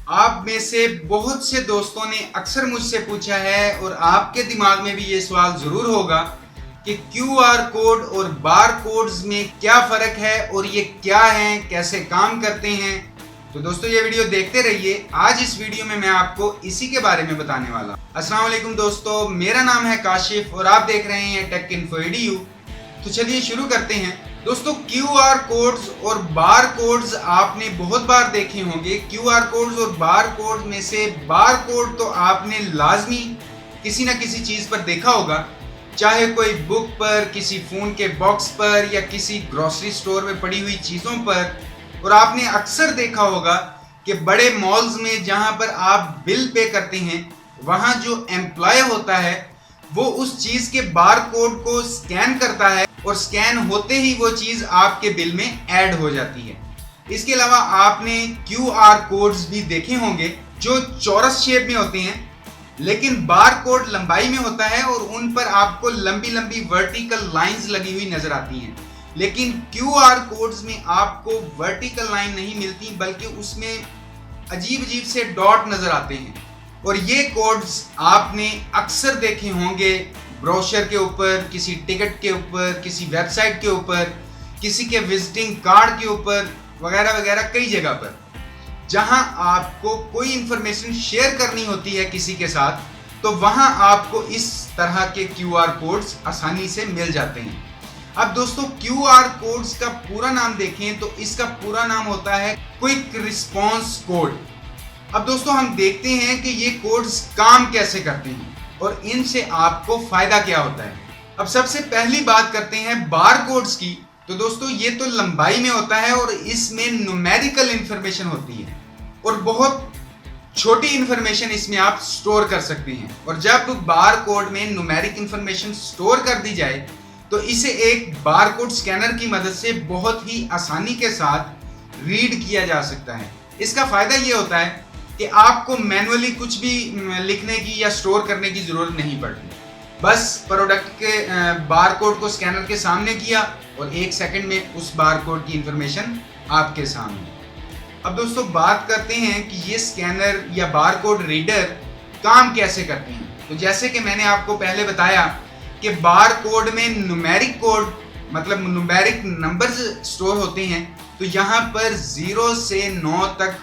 आप में से बहुत से दोस्तों ने अक्सर मुझसे पूछा है और आपके दिमाग में भी ये सवाल जरूर होगा कि क्यूआर कोड और बार कोड्स में क्या फर्क है और ये क्या है, कैसे काम करते हैं। तो दोस्तों ये वीडियो देखते रहिए। आज इस वीडियो में मैं आपको इसी के बारे में बताने वाला हूं। अस्सलाम वालेकुम दोस्तों, मेरा नाम है काशिफ और आप देख रहे हैं टेक इन्फो एडीयू। तो चलिए शुरू करते हैं। दोस्तों क्यूआर कोड्स और बार कोड्स आपने बहुत बार देखे होंगे। क्यूआर कोड्स और बार कोड में से बार कोड तो आपने लाजमी किसी ना किसी चीज पर देखा होगा, चाहे कोई बुक पर, किसी फोन के बॉक्स पर या किसी ग्रोसरी स्टोर में पड़ी हुई चीजों पर। और आपने अक्सर देखा होगा कि बड़े मॉल्स में जहां पर आप बिल पे करते हैं वहां जो एम्प्लॉय होता है वो उस चीज के बार कोड को स्कैन करता है और स्कैन होते ही वो चीज आपके बिल में ऐड हो जाती है। इसके अलावा आपने क्यूआर कोड्स भी देखे होंगे जो चौरस शेप में होते हैं, लेकिन बार कोड लंबाई में होता है और उन पर आपको लंबी लंबी वर्टिकल लाइंस लगी हुई नजर आती हैं। लेकिन क्यूआर कोड्स में आपको वर्टिकल लाइन नहीं मिलती, बल्कि उसमें अजीब अजीब से डॉट नजर आते हैं। और ये कोड्स आपने अक्सर देखे होंगे ब्रोशर के ऊपर, किसी टिकट के ऊपर, किसी वेबसाइट के ऊपर, किसी के विजिटिंग कार्ड के ऊपर वगैरह वगैरह कई जगह पर। जहां आपको कोई इंफॉर्मेशन शेयर करनी होती है किसी के साथ, तो वहां आपको इस तरह के क्यूआर कोड्स आसानी से मिल जाते हैं। अब दोस्तों क्यूआर कोड्स का पूरा नाम देखें तो इसका पूरा नाम होता है क्विक रिस्पॉन्स कोड। अब दोस्तों हम देखते हैं कि ये कोड्स काम कैसे करते हैं और इनसे आपको फायदा क्या होता है। अब सबसे पहली बात करते हैं बार कोड्स की। तो दोस्तों ये तो लंबाई में होता है और इसमें न्यूमेरिकल इंफॉर्मेशन होती है और बहुत छोटी इंफॉर्मेशन इसमें आप स्टोर कर सकते हैं। और जब बार कोड में न्यूमेरिक इंफॉर्मेशन स्टोर कर दी जाए तो इसे एक बार कोड स्कैनर की मदद से बहुत ही आसानी के साथ रीड किया जा सकता है। इसका फायदा ये होता है कि आपको मैनुअली कुछ भी लिखने की या स्टोर करने की जरूरत नहीं पड़ती। बस प्रोडक्ट के बार कोड को स्कैनर के सामने किया और 1 सेकंड में उस बार कोड की इंफॉर्मेशन आपके सामने। अब दोस्तों बात करते हैं कि ये स्कैनर या बार कोड रीडर काम कैसे करते हैं। तो जैसे कि मैंने आपको पहले बताया कि बार कोड में न्यूमेरिक कोड मतलब न्यूमेरिक नंबर्स स्टोर होते हैं। तो यहाँ पर 0 से 9 तक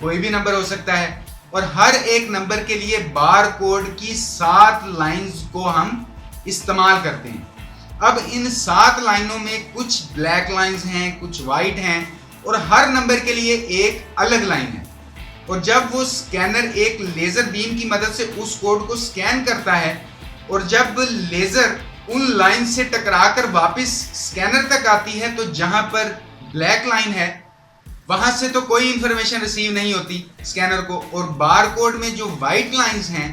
कोई भी नंबर हो सकता है और हर एक नंबर के लिए बार कोड की 7 लाइंस को हम इस्तेमाल करते हैं। अब इन 7 लाइनों में कुछ ब्लैक लाइंस हैं, कुछ वाइट हैं और हर नंबर के लिए एक अलग लाइन है। और जब वो स्कैनर एक लेजर बीम की मदद से उस कोड को स्कैन करता है और जब लेजर उन लाइन से टकराकर वापस स्कैनर तक आती है तो जहां पर ब्लैक लाइन है वहां से तो कोई इंफॉर्मेशन रिसीव नहीं होती स्कैनर को, और बार कोड में जो वाइट लाइंस हैं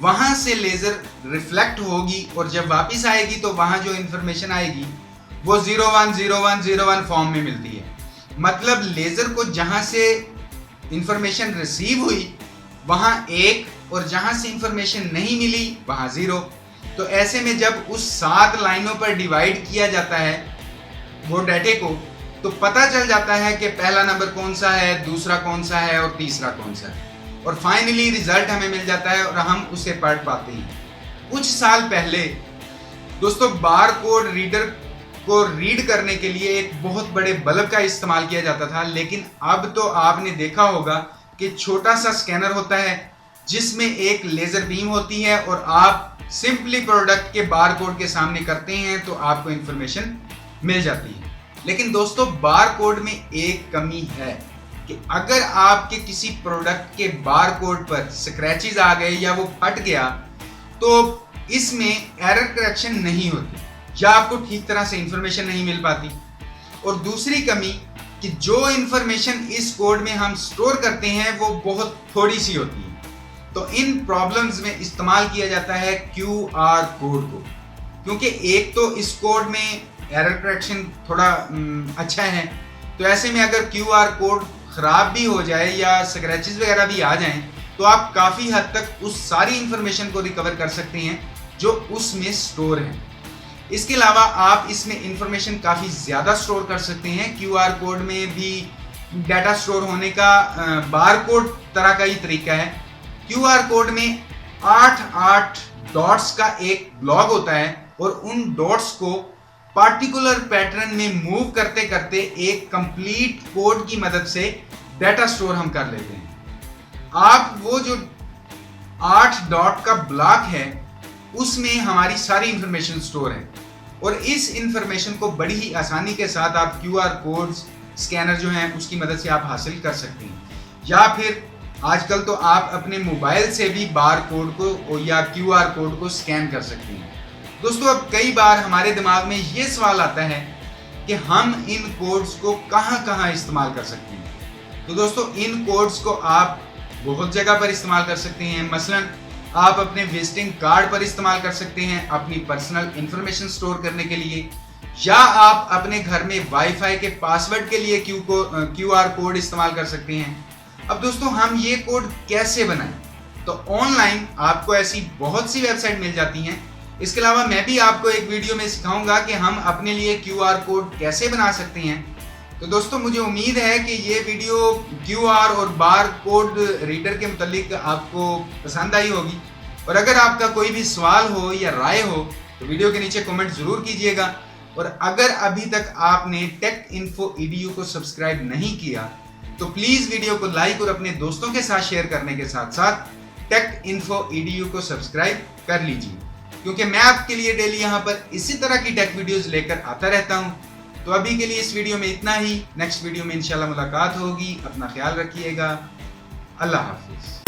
वहां से लेजर रिफ्लेक्ट होगी और जब वापस आएगी तो वहां जो इंफॉर्मेशन आएगी वो 010101 फॉर्म में मिलती है। मतलब लेजर को जहां से इंफॉर्मेशन रिसीव हुई वहां 1 और जहां से इंफॉर्मेशन नहीं मिली वहां 0। तो ऐसे में जब उस 7 लाइनों पर डिवाइड किया जाता है वो डाटे को, तो पता चल जाता है कि पहला नंबर कौन सा है, दूसरा कौन सा है और तीसरा कौन सा है। और फाइनली रिजल्ट हमें मिल जाता है और हम उसे पढ़ पाते हैं। कुछ साल पहले दोस्तों बार कोड रीडर को रीड करने के लिए एक बहुत बड़े बल्ब का इस्तेमाल किया जाता था, लेकिन अब तो आपने देखा होगा कि छोटा सा स्कैनर होता है जिसमें एक लेजर बीम होती है और आप सिंपली प्रोडक्ट के बार कोड के सामने करते हैं तो आपको इंफॉर्मेशन मिल जाती है। लेकिन दोस्तों बार कोड में एक कमी है कि अगर आपके किसी प्रोडक्ट के बार कोड पर स्क्रैचेस आ गए या वो फट गया तो इसमें एरर करेक्शन नहीं होती या आपको ठीक तरह से इंफॉर्मेशन नहीं मिल पाती। और दूसरी कमी कि जो इंफॉर्मेशन इस कोड में हम स्टोर करते हैं वो बहुत थोड़ी सी होती है। तो इन प्रॉब्लम्स में इस्तेमाल किया जाता है क्यूआर कोड को, क्योंकि एक तो इस कोड में एरर करेक्शन थोड़ा अच्छा है। तो ऐसे में अगर क्यूआर कोड खराब भी हो जाए या स्क्रैचेस वगैरह भी आ जाएं तो आप काफ़ी हद तक उस सारी इंफॉर्मेशन को रिकवर कर सकते हैं जो उसमें स्टोर है। इसके अलावा आप इसमें इंफॉर्मेशन काफ़ी ज़्यादा स्टोर कर सकते हैं। क्यूआर कोड में भी डाटा स्टोर होने का बारकोड तरह का ही तरीका है। क्यूआर कोड में 8 डॉट्स का एक ब्लॉक होता है और उन डॉट्स को पार्टिकुलर पैटर्न में मूव करते करते एक कंप्लीट कोड की मदद से डाटा स्टोर हम कर लेते हैं। आप वो जो 8 डॉट का ब्लॉक है उसमें हमारी सारी इंफॉर्मेशन स्टोर है और इस इंफॉर्मेशन को बड़ी ही आसानी के साथ आप क्यूआर कोड्स स्कैनर जो है उसकी मदद से आप हासिल कर सकते हैं। या फिर आजकल तो आप अपने मोबाइल से भी बार कोड को या क्यूआर कोड को स्कैन कर सकते हैं। दोस्तों, अब कई बार हमारे दिमाग में ये सवाल आता है कि हम इन कोड्स को कहां इस्तेमाल कर सकते हैं। तो दोस्तों, इन कोड्स को आप बहुत जगह पर इस्तेमाल कर सकते हैं। मसलन आप अपने विजिटिंग कार्ड पर इस्तेमाल कर सकते हैं अपनी पर्सनल इंफॉर्मेशन स्टोर करने के लिए, या आप अपने घर में वाईफाई के पासवर्ड के लिए क्यूआर कोड इस्तेमाल कर सकते हैं। अब दोस्तों, हम ये कोड कैसे बनाएं? तो ऑनलाइन आपको ऐसी बहुत सी वेबसाइट मिल जाती हैं। इसके अलावा मैं भी आपको एक वीडियो में सिखाऊंगा कि हम अपने लिए क्यूआर कोड कैसे बना सकते हैं। तो दोस्तों, मुझे उम्मीद है कि ये वीडियो क्यूआर और बार कोड रीडर के मुतालिक आपको पसंद आई होगी। और अगर आपका कोई भी सवाल हो या राय हो तो वीडियो के नीचे कमेंट जरूर कीजिएगा। और अगर अभी तक आपने टेक इन्फो EDU को सब्सक्राइब नहीं किया तो प्लीज वीडियो को लाइक और अपने दोस्तों के साथ शेयर करने के साथ साथ टेक इन्फो EDU को सब्सक्राइब कर लीजिए, क्योंकि मैं आपके लिए डेली यहाँ पर इसी तरह की टेक वीडियोस लेकर आता रहता हूँ। तो अभी के लिए इस वीडियो में इतना ही। नेक्स्ट वीडियो में इंशाल्लाह मुलाकात होगी। अपना ख्याल रखिएगा। अल्लाह हाफिज।